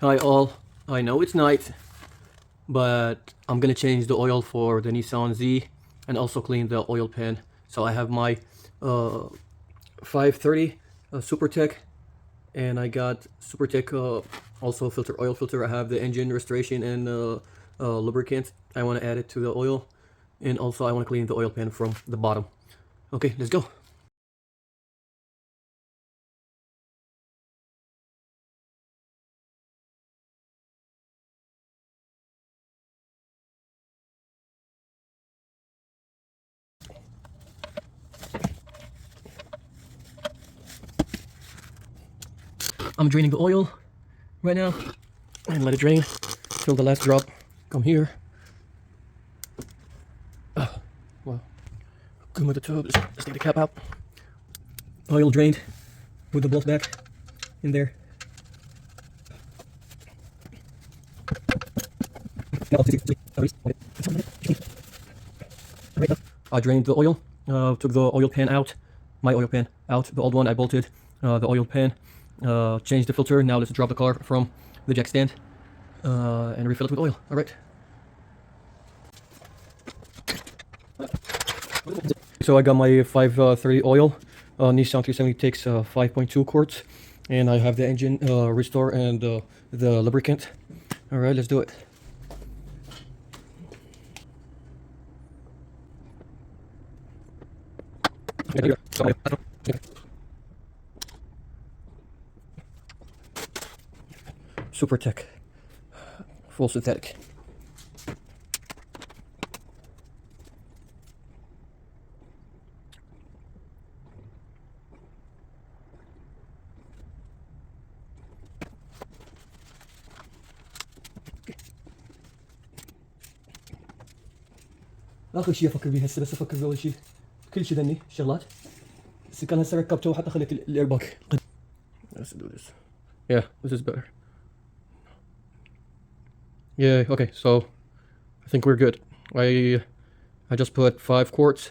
Hi all, I know it's night, but I'm gonna change the oil for the Nissan Z and also clean the oil pan. So I have my 530 Super Tech, and I got Super Tech also oil filter. I have the engine restoration and lubricant. I want to add it to the oil, and also I want to clean the oil pan from the bottom. Okay, let's go. I'm draining the oil right now and let it drain till the last drop come here. Well, good with the tube. Let's take the cap out. Oil drained with the bolt back in there. I drained the oil, took the oil pan out, my oil pan out, the old one. I bolted the oil pan, changed the filter. Now let's drop the car from the jack stand and refill it with oil. All right. So I got my 530 oil. Nissan 370 takes 5.2 quarts, and I have the engine restore and the lubricant. All right, let's do it. Super Tech, full synthetic. اخر شيء افكر بيه هسه، بس افكر باول شيء كل شيء ذني شغلات. بس كان هسه ركبته وحتى خليت الايرباك. Let's do this. Yeah, this is better. Yeah, okay, so I think we're good. I just put 5 quarts,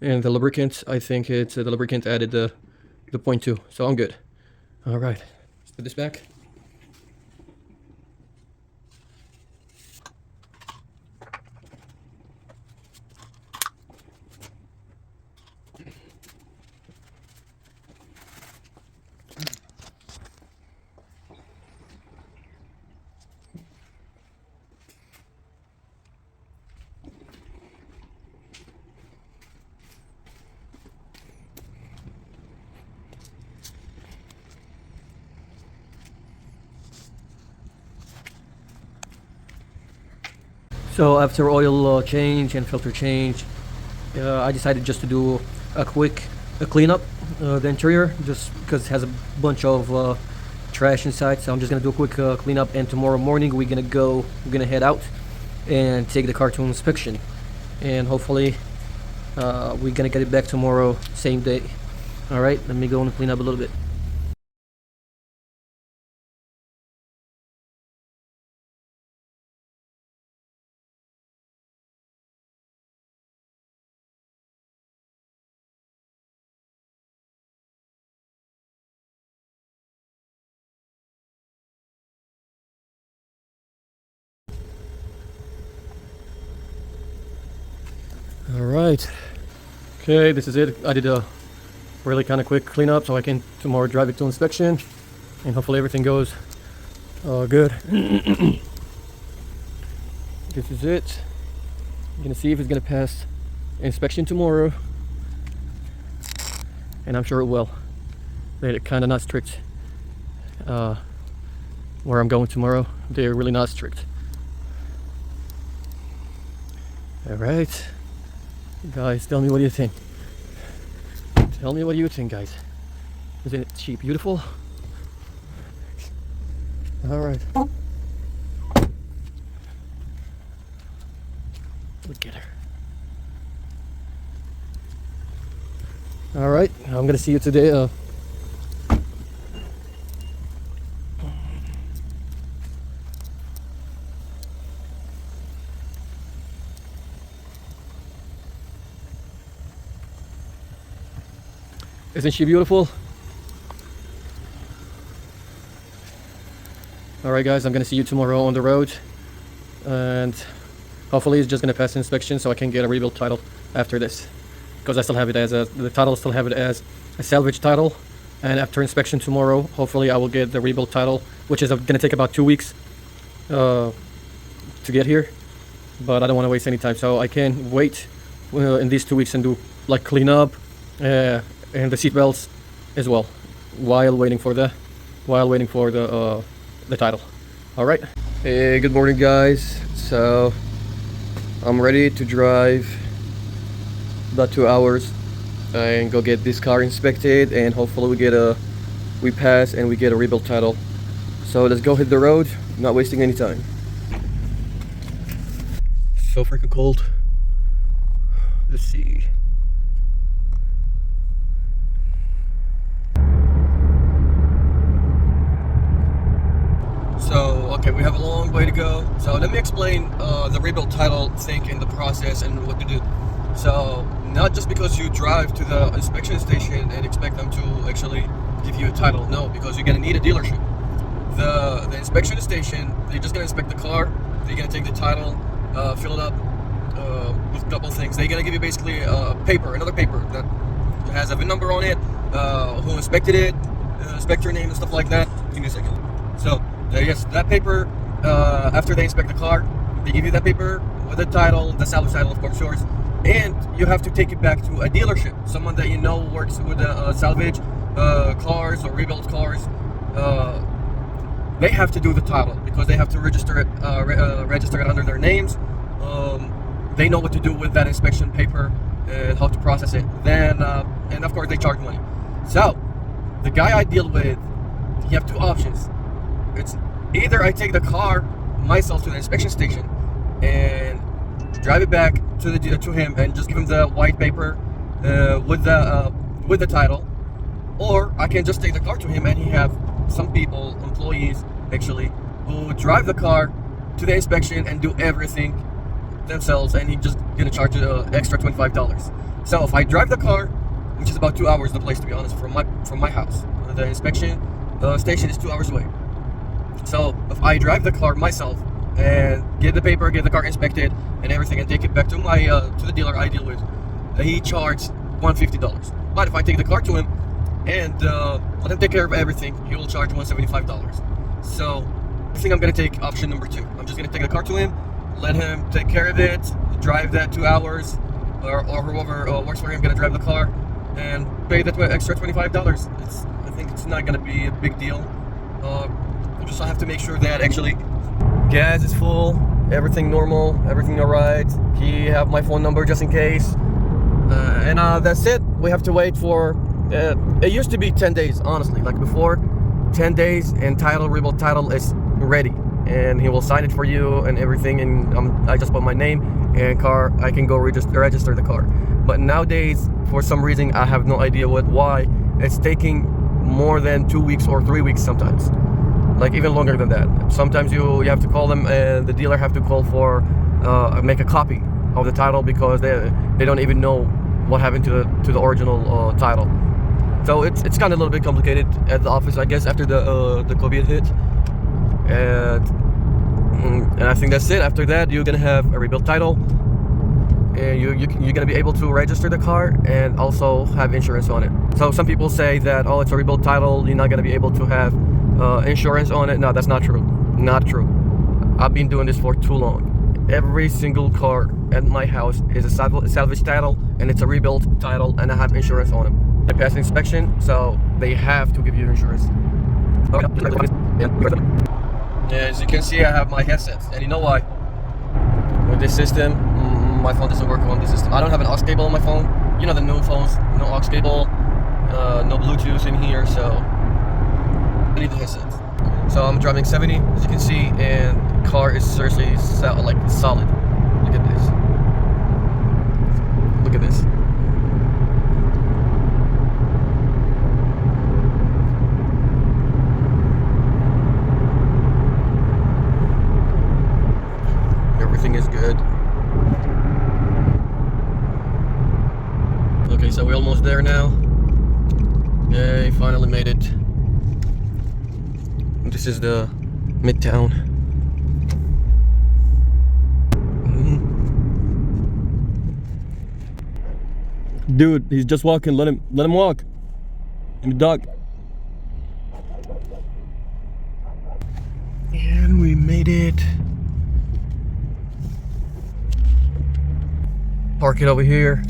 and the lubricant, I think it's the lubricant added the 0.2, so I'm good. All right, let's put this back. So after oil change and filter change, I decided just to do a quick cleanup the interior, just because it has a bunch of trash inside. So I'm just gonna do a quick cleanup, and tomorrow morning we're gonna head out and take the car to inspection, and hopefully we're gonna get it back tomorrow, same day. All right, let me go and clean up a little bit. All right. Okay, this is it. I did a really kind of quick cleanup so I can tomorrow drive it to inspection, and hopefully everything goes good. This is it. I'm gonna see if it's gonna pass inspection tomorrow, and I'm sure it will. They're kind of not strict where I'm going tomorrow. They're really not strict. All right, guys, tell me what you think. Tell me what you think, guys. Isn't she beautiful? All right. Look at her. All right, I'm gonna see you today. Isn't she beautiful? All right. Alright guys, I'm gonna see you tomorrow on the road, and hopefully it's just gonna pass inspection so I can get a rebuild title after this, because I still have it as the title still have it as a salvage title. And after inspection tomorrow, hopefully I will get the rebuild title, which is gonna take about 2 weeks to get here. But I don't want to waste any time, so I can wait in these 2 weeks and do like clean up and the seat belts as well while waiting for the title. All right. Hey, good morning guys. So I'm ready to drive about 2 hours and go get this car inspected, and hopefully we pass and we get a rebuild title. So let's go hit the road, not wasting any time. So freaking cold. Let's see. So, okay, we have a long way to go. So let me explain the rebuild title thing in the process and what to do. So, not just because you drive to the inspection station and expect them to actually give you a title. No, because you're gonna need a dealership. The inspection station, they're just gonna inspect the car. They're gonna take the title, fill it up with a couple of things. They're gonna give you basically another paper that has a VIN number on it, who inspected it, inspector name and stuff like that. Give me a second. So, yes, that paper, after they inspect the car, they give you that paper with the title, the salvage title, of course, yours. And you have to take it back to a dealership, someone that you know works with salvage cars or rebuild cars. They have to do the title because they have to register it under their names. They know what to do with that inspection paper and how to process it. Then, and of course, they charge money. So, the guy I deal with, you have two options. It's either I take the car myself to the inspection station and drive it back to him and just give him the white paper with the title, or I can just take the car to him and he have some people, employees actually, who drive the car to the inspection and do everything themselves, and he just gonna charge extra $25. So if I drive the car, which is about 2 hours the place, to be honest, from my house, the inspection station is 2 hours away. So if I drive the car myself and get the paper, get the car inspected and everything, and take it back to the dealer I deal with, he charged $150. But if I take the car to him and let him take care of everything, he will charge $175. So I think I'm gonna take option number 2. I'm just gonna take the car to him, let him take care of it, drive that 2 hours, or whoever works for him gonna drive the car, and pay that extra $25. I think it's not gonna be a big deal. You just have to make sure that actually gas is full, everything normal, everything alright. He have my phone number just in case, and that's it. We have to wait for it used to be 10 days, honestly, like before, 10 days and rebuild title is ready, and he will sign it for you and everything, and I just put my name and car, I can go register the car. But nowadays, for some reason, I have no idea why it's taking more than 2 weeks or 3 weeks sometimes, like even longer than that. Sometimes you have to call them, and the dealer have to call for make a copy of the title, because they don't even know what happened to the original title. So it's kind of a little bit complicated at the office, I guess, after the COVID hit, and I think that's it. After that, you're gonna have a rebuilt title, and you're gonna be able to register the car and also have insurance on it. So some people say that, oh, it's a rebuilt title, you're not gonna be able to have insurance on it. No, that's not true. Not true. I've been doing this for too long. Every single car at my house is a salvage title, and it's a rebuilt title, and I have insurance on them. I passed inspection, so they have to give you insurance. Yeah, as you can see, I have my headsets, and you know why? With this system, my phone doesn't work on this system. I don't have an aux cable on my phone. You know, the new phones, no aux cable, no Bluetooth in here, so I need the headsets. So I'm driving 70, as you can see, and the car is seriously like solid. Look at this. Look at this. Everything is good. Okay, so we're almost there now. Yay, finally made it. This is the Midtown. Dude, he's just walking. Let him walk. And the dog. And we made it. Park it over here.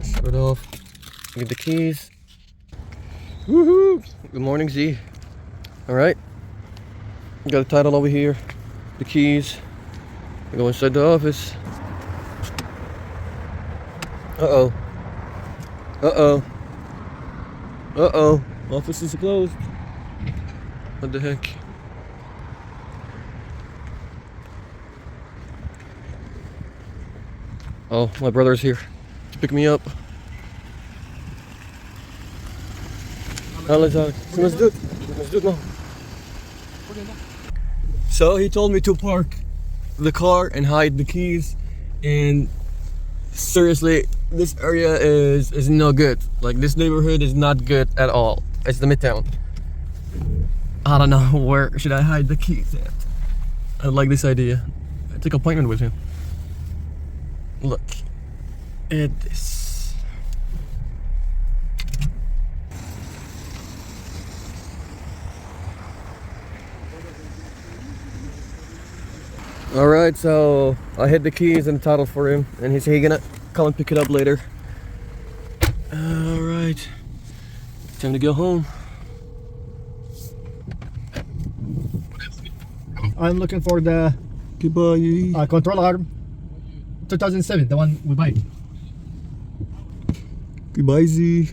Shut it off. Get the keys. Woohoo! Good morning, Z. Alright. Got the title over here. The keys. I go inside the office. Uh-oh. Uh-oh. Uh-oh. Office is closed. What the heck? Oh, my brother's here to pick me up. Let's do it. Let's do it now. So he told me to park the car and hide the keys, and seriously, this area is no good. Like, this neighborhood is not good at all. It's the Midtown. I don't know where should I hide the keys at. I like this idea. I took an appointment with him. Look at this. Alright, so I hid the keys and the title for him, and he's gonna come and pick it up later. Alright, time to go home. I'm looking for the Goodbye. control arm 2007, the one we buy. Goodbye, Z.